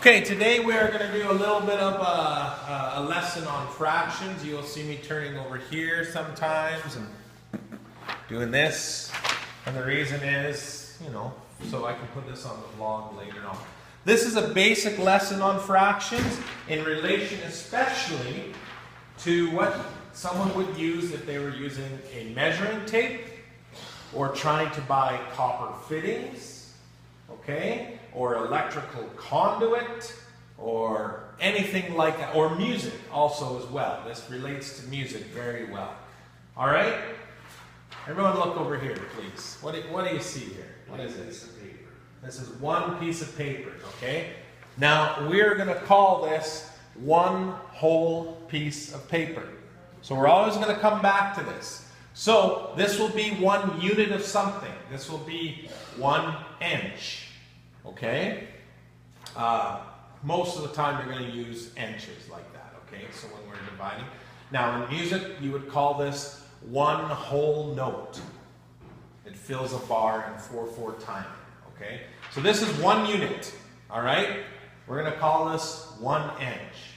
Okay, today we are going to do a little bit of a lesson on fractions. You'll see me turning over here sometimes and doing this. And the reason is, so I can put this on the vlog later on. This is a basic lesson on fractions in relation especially to what someone would use if they were using a measuring tape or trying to buy copper fittings, okay, or electrical conduit, or anything like that, or music also as well. This relates to music very well. All right? Everyone look over here, please. What do you see here? What is this? This is one piece of paper, okay? Now, we're going to call this one whole piece of paper. So we're always going to come back to this. So this will be 1 unit of something. This will be 1 inch, okay? Most of the time you're going to use inches like that, okay? So when we're dividing. Now in music, you would call this one whole note. It fills a bar in 4/4 time, okay? So this is 1 unit, all right? We're going to call this 1 inch.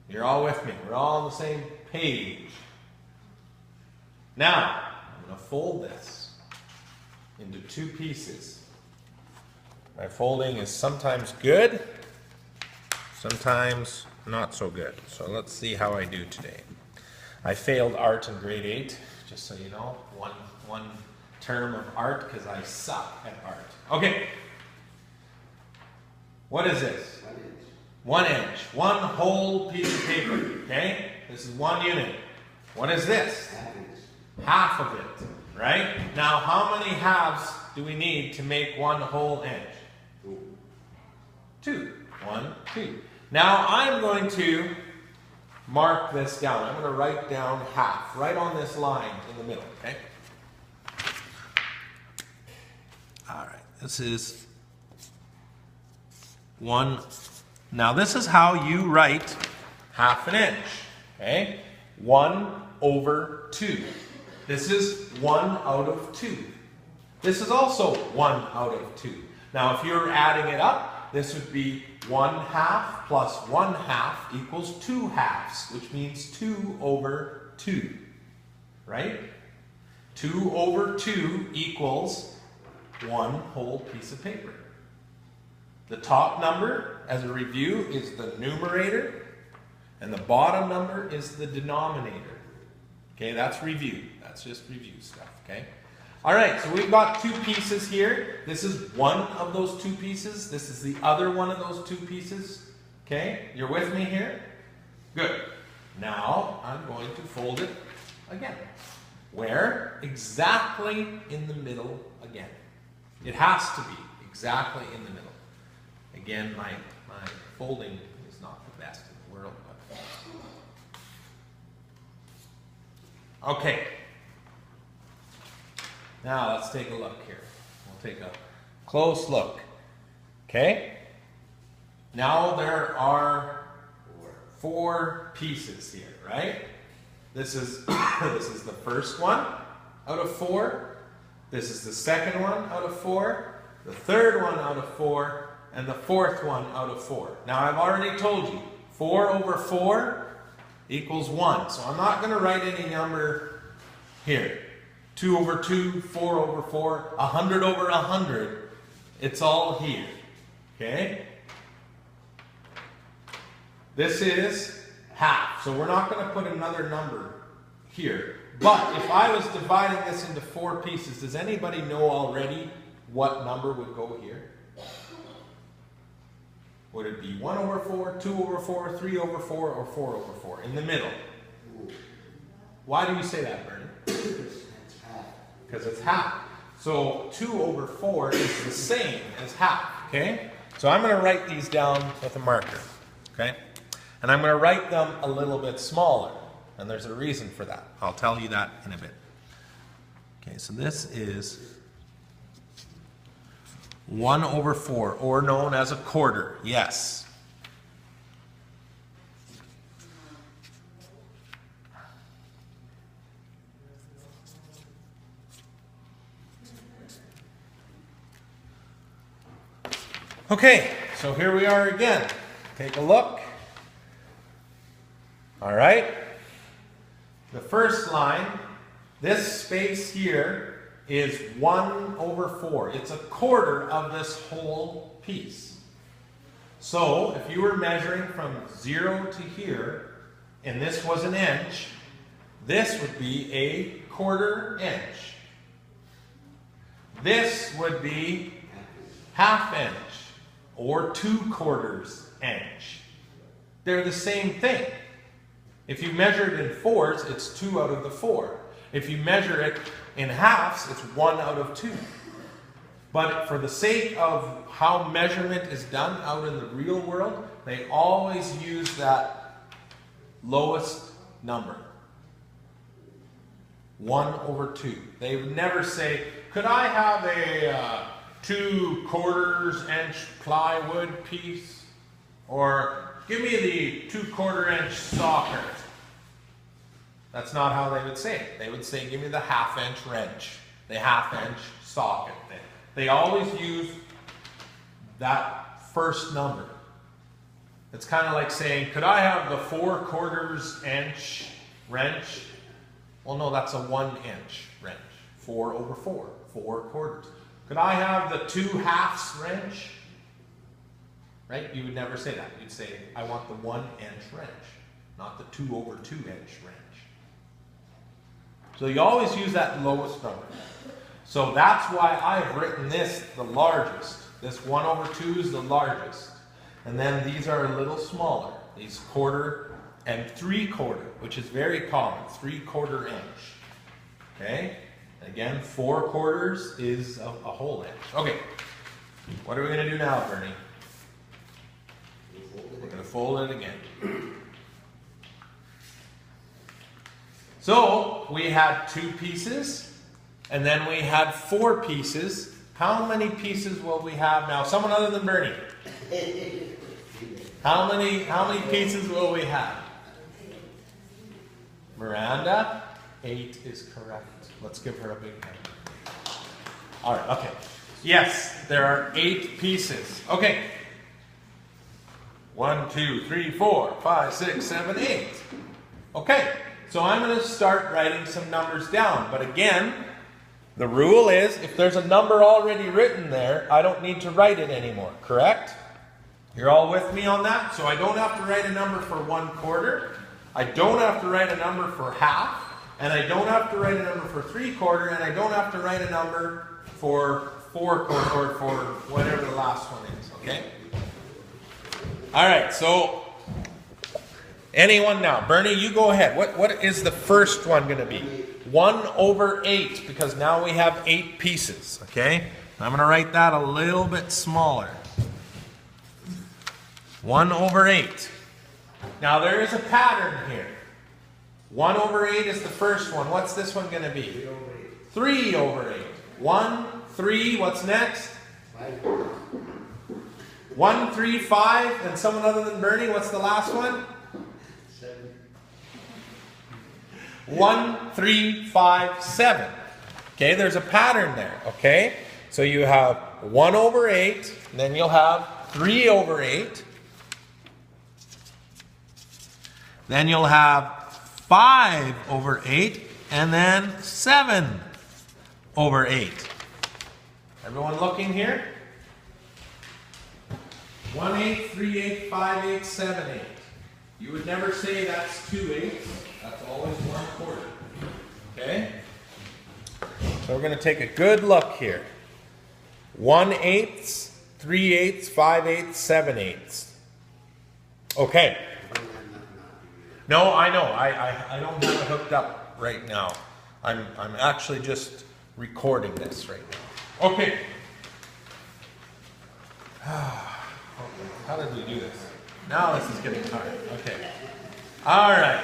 You're all with me. We're all on the same page. Now, I'm going to fold this into 2 pieces. My folding is sometimes good, sometimes not so good. So let's see how I do today. I failed art in grade 8, just so you know. One term of art because I suck at art. Okay. What is this? 1 inch. 1 whole piece of paper. Okay? This is 1 unit. What is this? Half of it. Right? Now, how many halves do we need to make 1 whole inch? 2. 1, 2. Now, I'm going to mark this down. I'm going to write down half, right on this line in the middle. Okay? All right. This is 1. Now, this is how you write half an inch. Okay? 1/2. This is 1 out of 2. This is also 1 out of 2. Now, if you're adding it up, this would be 1/2 plus 1/2 equals 2 halves, which means 2/2. Right? 2/2 equals 1 whole piece of paper. The top number, as a review, is the numerator, and the bottom number is the denominator. Okay, that's review. That's just review stuff, okay? All right, so we've got 2 pieces here. This is one of those 2 pieces. This is the other one of those 2 pieces. Okay, you're with me here? Good. Now, I'm going to fold it again. Where? Exactly in the middle again. It has to be exactly in the middle. Again, my folding is not the best in the world. But okay. Now let's take a look here. We'll take a close look. Okay? Now there are 4 pieces here, right? This is the first one out of 4. This is the second one out of 4. The third one out of 4. And the 4th one out of 4. Now I've already told you, 4/4 equals 1. So I'm not going to write any number here. 2/2, 4/4, 100/100. It's all here. Okay? This is half. So we're not going to put another number here. But if I was dividing this into 4 pieces, does anybody know already what number would go here? Would it be 1/4, 2/4, 3/4, or 4/4? In the middle. Why do you say that, Bernie? Because it's half. So 2/4 is the same as half, okay? So I'm going to write these down with a marker, okay? And I'm going to write them a little bit smaller. And there's a reason for that. I'll tell you that in a bit. Okay, so this is 1/4, or known as a quarter. Yes. Okay, so so here we are again. Take a look. All right. The first line, this space here is 1/4. It's a quarter of this whole piece. So if you were measuring from 0 to here, and this was an inch, this would be a 1/4 inch. This would be 1/2 inch or 2/4 inch. They're the same thing. If you measure it in fours, it's 2 out of the 4. If you measure it in halves, it's 1 out of 2. But for the sake of how measurement is done out in the real world, they always use that lowest number. 1/2. They would never say, could I have a 2/4 inch plywood piece? Or give me the 2/4 inch socket. That's not how they would say it. They would say, give me the 1/2 inch wrench, the 1/2 inch socket. They always use that first number. It's kind of like saying, could I have the 4/4 inch wrench? Well, no, that's a 1 inch wrench. 4/4, 4/4. Could I have the 2/2 wrench? Right? You would never say that. You'd say, I want the 1 inch wrench, not the 2/2 inch wrench. So you always use that lowest number. So that's why I've written this the largest. This 1/2 is the largest. And then these are a little smaller. These 1/4 and 3/4, which is very common, 3/4 inch. Okay? Again, 4/4 is a whole inch. Okay. What are we going to do now, Bernie? We're going to fold it again. So we had 2 pieces, and then we had 4 pieces. How many pieces will we have now? Someone other than Bernie. How many pieces will we have? Miranda, 8 is correct. Let's give her a big hand. All right, okay. Yes, there are 8 pieces. Okay. 1, 2, 3, 4, 5, 6, 7, 8. Okay, so I'm going to start writing some numbers down. But again, the rule is if there's a number already written there, I don't need to write it anymore, correct? You're all with me on that? So I don't have to write a number for 1/4. I don't have to write a number for 1/2. And I don't have to write a number for 3/4. And I don't have to write a number for 4/4 or for whatever the last one is, okay? All right, so anyone now? Bernie, you go ahead. What is the first one going to be? 1/8, because now we have 8 pieces, okay? I'm going to write that a little bit smaller. 1/8. Now there is a pattern here. 1/8 is the first one. What's this one going to be? 3/8. 1, 3, what's next? 1, 3, 5, and someone other than Bernie, what's the last one? 7. 1, 3, 5, 7. Okay, there's a pattern there, okay? So you have 1/8, then you'll have 3/8. Then you'll have 5/8, and then 7/8. Everyone looking here? 1/8, 3/8, 5/8, 7/8. You would never say that's 2/8. That's always 1/4. Okay? So we're going to take a good look here. 1/8, 3/8, 5/8, 7/8. Okay. No, I know. I don't have it hooked up right now. I'm actually just recording this right now. Okay. How did we do this? Now this is getting hard. Okay. All right.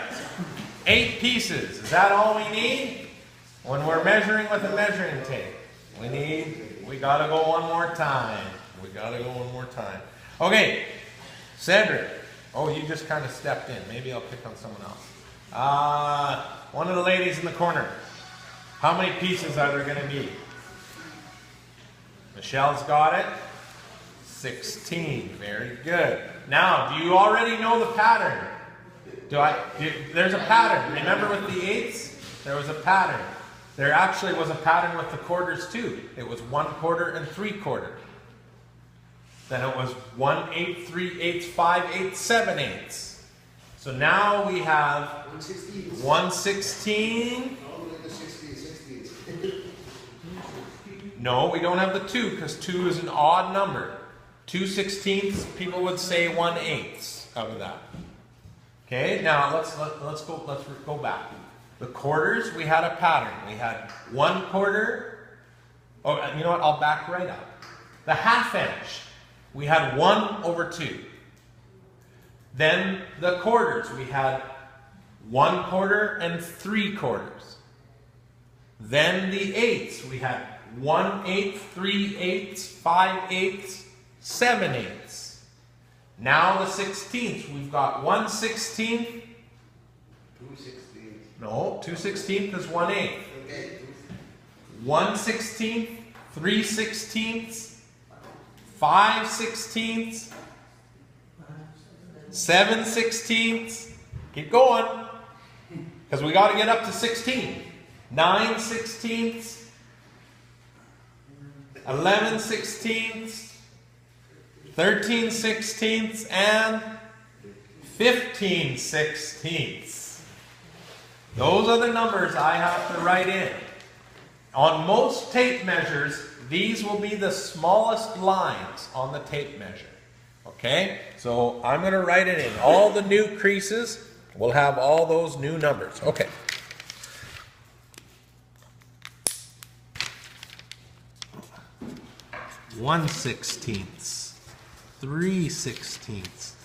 8 pieces. Is that all we need? When we're measuring with a measuring tape, we gotta go one more time. Okay. Cedric. Oh, you just kind of stepped in. Maybe I'll pick on someone else. One of the ladies in the corner. How many pieces are there going to be? Michelle's got it. 16. Very good. Now, do you already know the pattern? There's a pattern. Remember with the eighths? There was a pattern. There actually was a pattern with the quarters too. It was 1/4 and 3/4. Then it was 1/8, 3/8, 5/8, 7/8. So now we have 1/16. No, we don't have the 2 because 2 is an odd number. 2/16, people would say 1/8 out of that. Okay, now let's go back. The quarters, we had a pattern. We had 1/4. Oh, you know what? I'll back right up. The half inch, we had 1/2. Then the quarters, we had 1/4 and 3/4. Then the eighths, we had 1/8, 3/8, 5/8, 7/8. Now the 16ths, we've got 1/16. 2/16. No, 2/16 is 1/8. Okay. 1/16, 3/16, 5/16, 7/16. Keep going, because we got to get up to 16. 9/16, 11/16, 13/16, and 15/16. Those are the numbers I have to write in. On most tape measures, these will be the smallest lines on the tape measure. Okay? So I'm going to write it in. All the new creases will have all those new numbers. Okay. One 1/16, 3/16,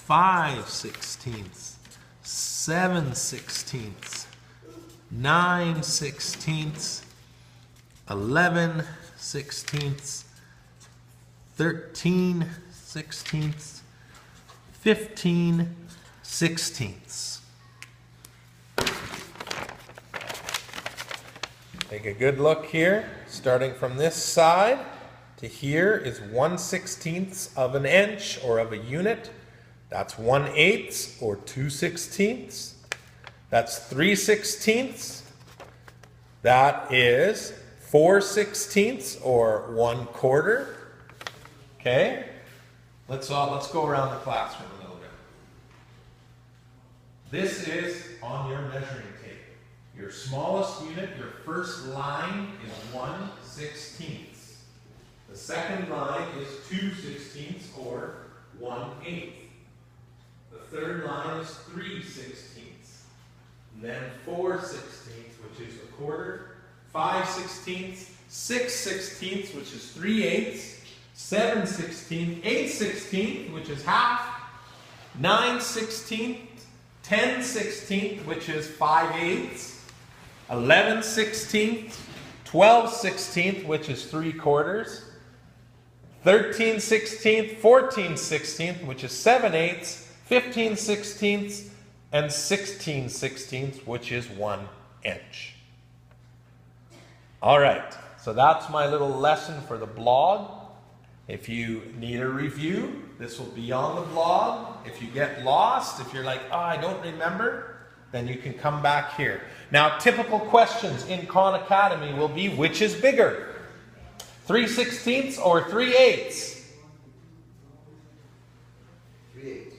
5/16, 7/16, 9/16, 11/16, 13/16, 15/16. Take a good look here, starting from this side to here is 1/16 of an inch or of a unit. That's 1/8 or 2/16. That's 3/16. That is 4/16 or 1/4. Okay? Let's go around the classroom a little bit. This is on your measuring tape. Your smallest unit, your first line is 1/16. The second line is 2/16 or 1/8. The third line is 3/16. Then 4/16, which is a quarter. 5/16, 6/16, which is 3/8. 7/16, 8/16, which is half. 9/16, 10/16, which is 5/8. 11/16, 12/16, which is 3/4. 13/16, 14/16, which is 7/8, 15/16, and 16/16, which is 1 inch. All right, so that's my little lesson for the blog. If you need a review, this will be on the blog. If you get lost, if you're like, oh, I don't remember, then you can come back here. Now, typical questions in Khan Academy will be, which is bigger? 3/16 or 3/8? 3/8.